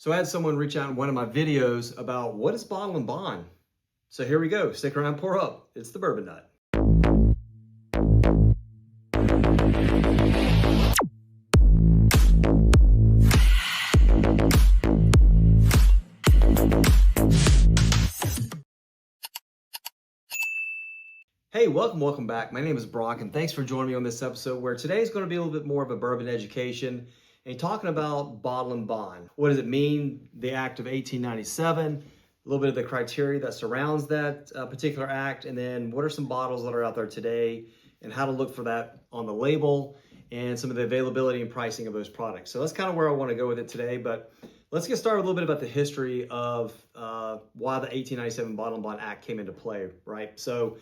So I had someone reach out in one of my videos about what is bottle and bond. So here we go. Stick around, pour up. It's the Bourbon Nut. Hey, welcome back. My name is Brock, and thanks for joining me on this episode where today is going to be a little bit more of a bourbon education and talking about bottle and bond. What does it mean? The Act of 1897, a little bit of the criteria that surrounds that particular act, and then what are some bottles that are out there today and how to look for that on the label and some of the availability and pricing of those products. So that's kind of where I want to go with it today, but let's get started a little bit about the history of why the 1897 Bottle and Bond Act came into play, right? So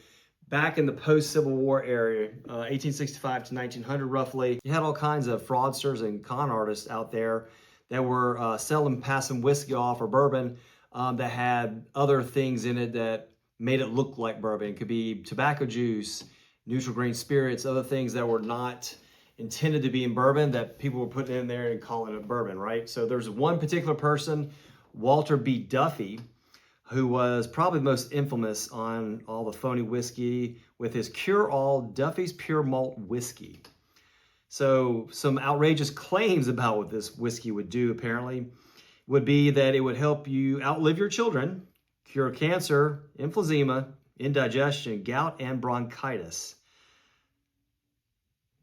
back in the post-Civil War era, 1865 to 1900 roughly, you had all kinds of fraudsters and con artists out there that were selling, passing whiskey off or bourbon that had other things in it that made it look like bourbon. It could be tobacco juice, neutral grain spirits, other things that were not intended to be in bourbon that people were putting in there and calling it bourbon, right? So there's one particular person, Walter B. Duffy, who was probably most infamous on all the phony whiskey with his cure-all Duffy's Pure Malt Whiskey. So some outrageous claims about what this whiskey would do apparently would be that it would help you outlive your children, cure cancer, emphysema, indigestion, gout, and bronchitis.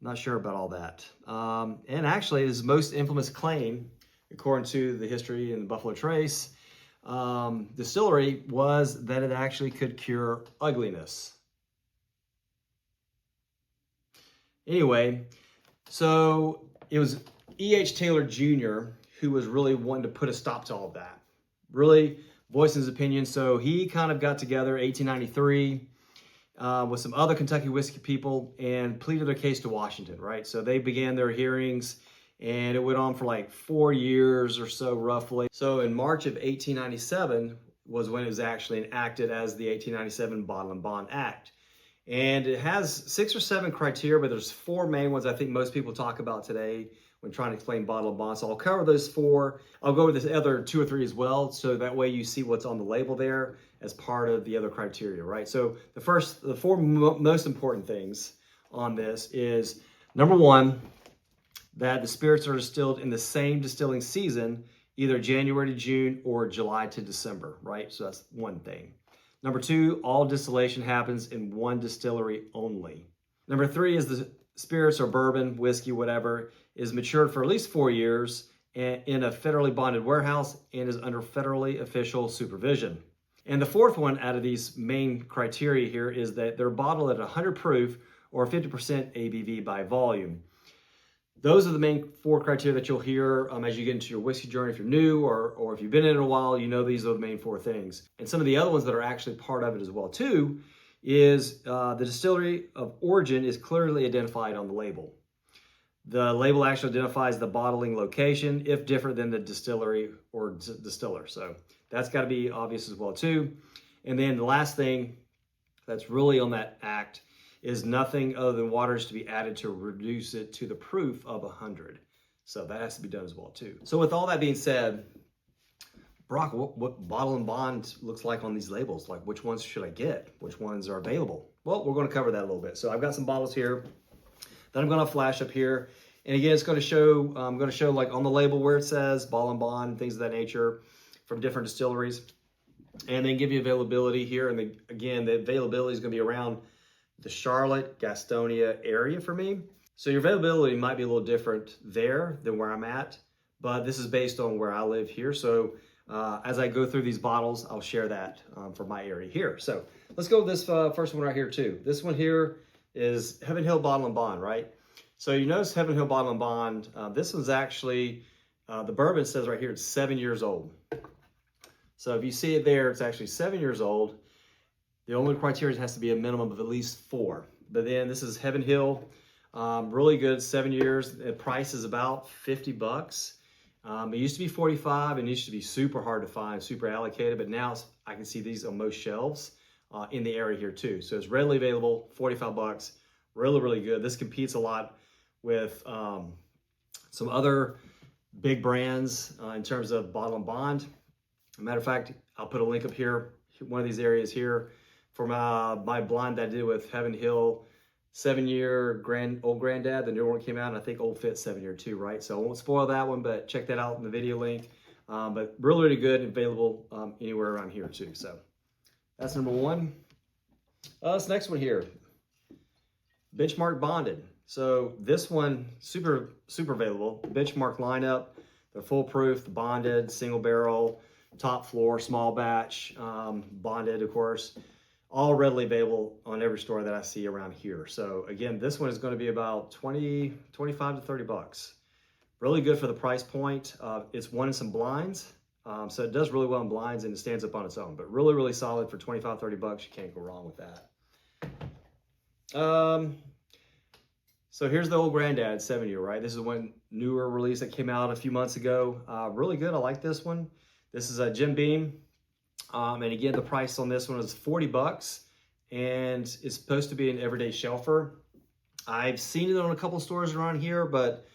Not sure about all that. And actually his most infamous claim, according to the history in the Buffalo Trace, Distillery, was that it actually could cure ugliness. Anyway, so it was E.H. Taylor Jr. who was really wanting to put a stop to all of that, really voicing his opinion. So he kind of got together 1893 with some other Kentucky whiskey people and pleaded their case to Washington, right? So they began their hearings, and it went on for like 4 years or so roughly. So in March of 1897 was when it was actually enacted as the 1897 Bottle and Bond Act. And it has 6 or 7 criteria, but there's 4 main ones I think most people talk about today when trying to explain bottle and bond. So I'll cover those 4. I'll go with this other 2 or 3 as well, so that way you see what's on the label there as part of the other criteria, right? So the 4 most important things on this is, number 1, that the spirits are distilled in the same distilling season, either January to June or July to December, right? So that's one thing. Number 2, all distillation happens in one distillery only. Number 3 is the spirits or bourbon, whiskey, whatever, is matured for at least 4 years in a federally bonded warehouse and is under federally official supervision. And the 4th one out of these main criteria here is that they're bottled at 100 proof or 50% ABV by volume. Those are the main 4 criteria that you'll hear as you get into your whiskey journey. If you're new or if you've been in it a while, you know these are the main 4 things. And some of the other ones that are actually part of it as well too is the distillery of origin is clearly identified on the label. The label actually identifies the bottling location if different than the distillery or distiller. So that's got to be obvious as well too. And then the last thing that's really on that act is nothing other than water is to be added to reduce it to the proof of 100. So that has to be done as well too. So with all that being said, Brock, what bottle and bond looks like on these labels? Like which ones should I get? Which ones are available? Well, we're going to cover that a little bit. So I've got some bottles here that I'm going to flash up here. And again, it's going to show, I'm going to show like on the label where it says bottle and bond, things of that nature from different distilleries. And then give you availability here. And again, the availability is going to be around the Charlotte, Gastonia area for me. So your availability might be a little different there than where I'm at, but this is based on where I live here. So as I go through these bottles, I'll share that for my area here. So let's go with this first one right here too. This one here is Heaven Hill Bottle and Bond, right? So you notice Heaven Hill Bottle and Bond, this one's actually, the bourbon says right here, it's 7 years old. So if you see it there, it's actually 7 years old. The only criteria has to be a minimum of at least 4. But then this is Heaven Hill, really good, 7 years. The price is about $50. It used to be 45 and it used to be super hard to find, super allocated, but now I can see these on most shelves in the area here too. So it's readily available, 45 bucks, really, really good. This competes a lot with some other big brands in terms of bottle and bond. Matter of fact, I'll put a link up here, one of these areas here, for my blind that I did with Heaven Hill, 7-year Old Granddad. The new one came out, and I think Old Fit 7-year too, right? So I won't spoil that one, but check that out in the video link. But really, really good, available anywhere around here too. So that's number one. This next one here, Benchmark Bonded. So this one, super available. Benchmark lineup, they're foolproof, bonded, single barrel, top floor, small batch, bonded, of course, all readily available on every store that I see around here. So again, this one is going to be about 25 to 30 bucks. Really good for the price point. It's one in some blinds, so it does really well in blinds and it stands up on its own, but really, really solid for 25, 30 bucks. You can't go wrong with that. So here's the Old Granddad 7-year, right? This is one newer release that came out a few months ago. Really good. I like this one. This is a Jim Beam. And again, the price on this one is 40 bucks, and it's supposed to be an everyday shelfer. I've seen it on a couple stores around here, but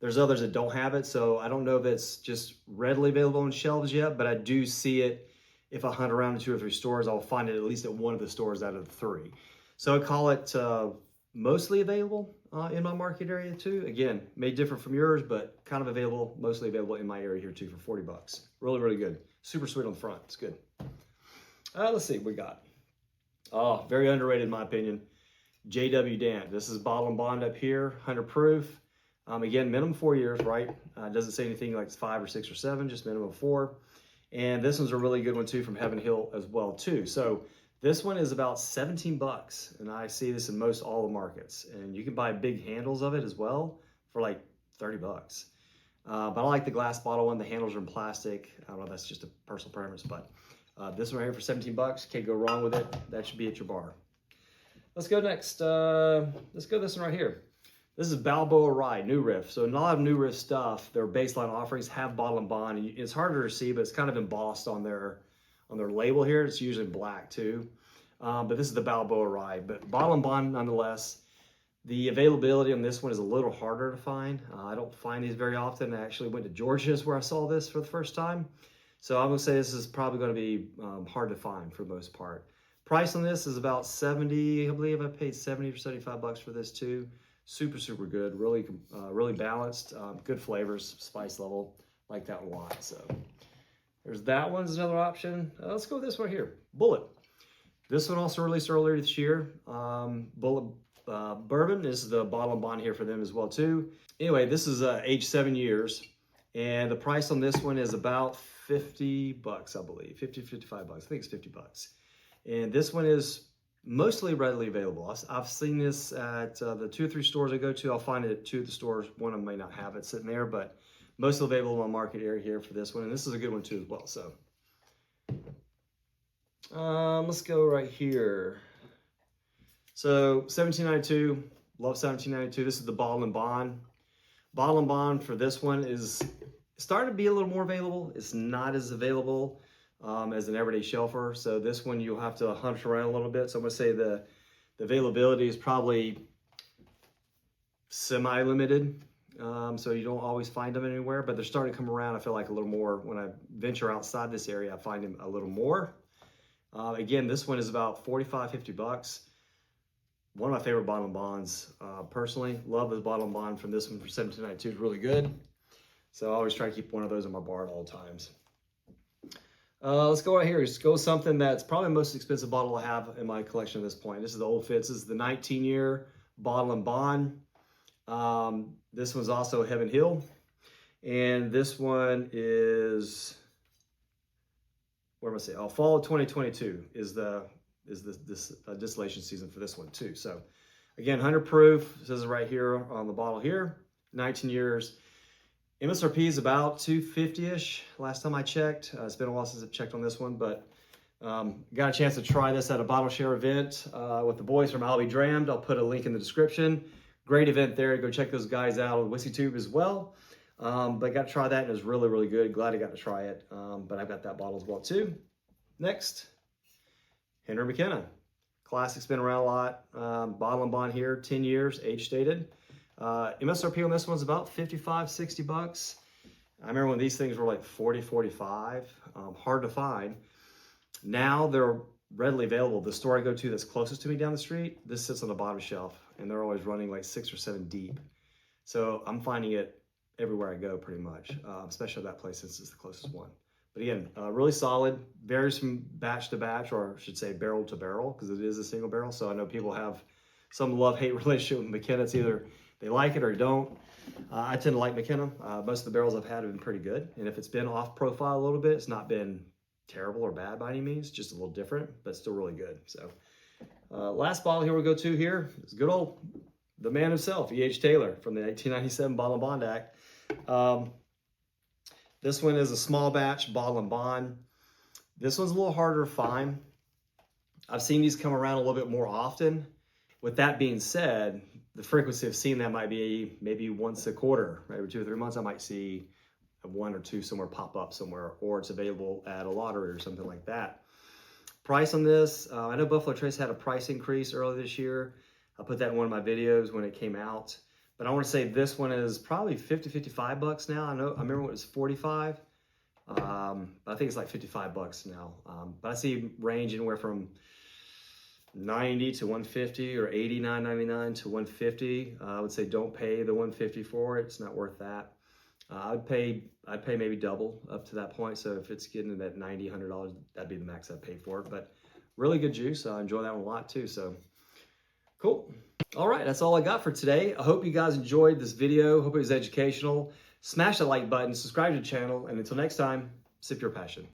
there's others that don't have it. So I don't know if it's just readily available on shelves yet, but I do see it. If I hunt around in 2 or 3 stores, I'll find it at least at one of the stores out of the 3. So I call it mostly available in my market area too. Again, may differ from yours, but kind of available, mostly available in my area here too for 40 bucks. Really, really good. Super sweet on the front. It's good. Let's see what we got. Oh, very underrated in my opinion. JW Dant. This is bottle and bond up here, 100 proof. Again, minimum 4 years, right? Doesn't say anything like it's 5 or 6 or 7, just minimum 4. And this one's a really good one too from Heaven Hill as well too. So this one is about 17 bucks, and I see this in most all the markets. And you can buy big handles of it as well for like 30 bucks. But I like the glass bottle one. The handles are in plastic. I don't know, that's just a personal preference, but this one right here for 17 bucks. Can't go wrong with it. That should be at your bar. Let's go next. Let's go this one right here. This is Balboa Rye, New Riff. So a lot of New Riff stuff, their baseline offerings have bottle and bond. And it's harder to see, but it's kind of embossed on their label here. It's usually black too. But this is the Balboa Rye, but bottle and bond nonetheless. The availability on this one is a little harder to find. I don't find these very often. I actually went to Georgia's where I saw this for the first time. So I'm gonna say this is probably gonna be hard to find for the most part. Price on this is about 70, I believe I paid 70 or 75 bucks for this too. Super good, really balanced, good flavors, spice level, like that a lot. So there's that one's another option. Let's go with this one here, Bullet. This one also released earlier this year. Bullet Bourbon. This is the bottle and bond here for them as well too. Anyway, this is aged 7 years, and the price on this one is about 50 bucks, I believe. 50, 55 bucks. I think it's 50 bucks. And this one is mostly readily available. I've seen this at the 2 or 3 stores I go to. I'll find it at 2 of the stores. One of them may not have it sitting there, but mostly available in my market area here for this one. And this is a good one too as well. So let's go right here. So 1792, love 1792. This is the bottle and bond. Bottle and bond for this one is starting to be a little more available. It's not as available as an everyday shelfer. So this one you'll have to hunt around a little bit. So I'm gonna say the availability is probably semi-limited. So you don't always find them anywhere, but they're starting to come around. I feel like a little more when I venture outside this area, I find them a little more. Again, this one is about 45, 50 bucks. One of my favorite bottle and bonds, personally. Love this bottle and bond from this one for 1792. It's really good. So I always try to keep one of those in my bar at all times. Let's go right here. Let's go with something that's probably the most expensive bottle I have in my collection at this point. This is the Old Fitz. This is the 19-year bottle and bond. This one's also Heaven Hill. And this one is, where am I saying? Oh, fall of 2022 is this distillation season for this one too. So again, 100 proof, it says it right here on the bottle here, 19 years. MSRP is about $250-ish last time I checked. It's been a while since I've checked on this one, but got a chance to try this at a bottle share event with the boys from I'll Be Drammed. I'll put a link in the description. Great event there. Go check those guys out on WhiskyTube as well. But got to try that and it was really, really good. Glad I got to try it. But I've got that bottle as well too. Next. Henry McKenna. Classic's been around a lot. Bottle and bond here, 10 years, age stated. MSRP on this one's about 55, 60 bucks. I remember when these things were like 40, 45, hard to find. Now they're readily available. The store I go to that's closest to me down the street, this sits on the bottom shelf, and they're always running like 6 or 7 deep. So I'm finding it everywhere I go pretty much, especially that place since it's the closest one. But again, really solid, varies from batch to batch, or I should say barrel to barrel, because it is a single barrel. So I know people have some love-hate relationship with McKenna. It's either they like it or don't. I tend to like McKenna. Most of the barrels I've had have been pretty good. And if it's been off profile a little bit, it's not been terrible or bad by any means, just a little different, but still really good. So last bottle here we'll go to here is good old, the man himself, E.H. Taylor from the 1897 Bottle and Bond Act. This one is a small batch bottle and bond. This one's a little harder to find. I've seen these come around a little bit more often. With that being said, the frequency of seeing that might be maybe once a quarter, right? Every 2 or 3 months, I might see 1 or 2 somewhere pop up somewhere, or it's available at a lottery or something like that. Price on this, I know Buffalo Trace had a price increase earlier this year. I put that in one of my videos when it came out. But I want to say this one is probably 50, 55 bucks now. I remember when it was 45. But I think it's like 55 bucks now. But I see range anywhere from 90 to 150 or 89.99 to 150. I would say don't pay the 150 for it. It's not worth that. I'd pay maybe double up to that point. So if it's getting that $90, $100, that'd be the max I'd pay for it. But really good juice. I enjoy that one a lot too. So cool. All right, that's all I got for today. I hope you guys enjoyed this video. Hope it was educational. Smash that like button, subscribe to the channel, and until next time, sip your passion.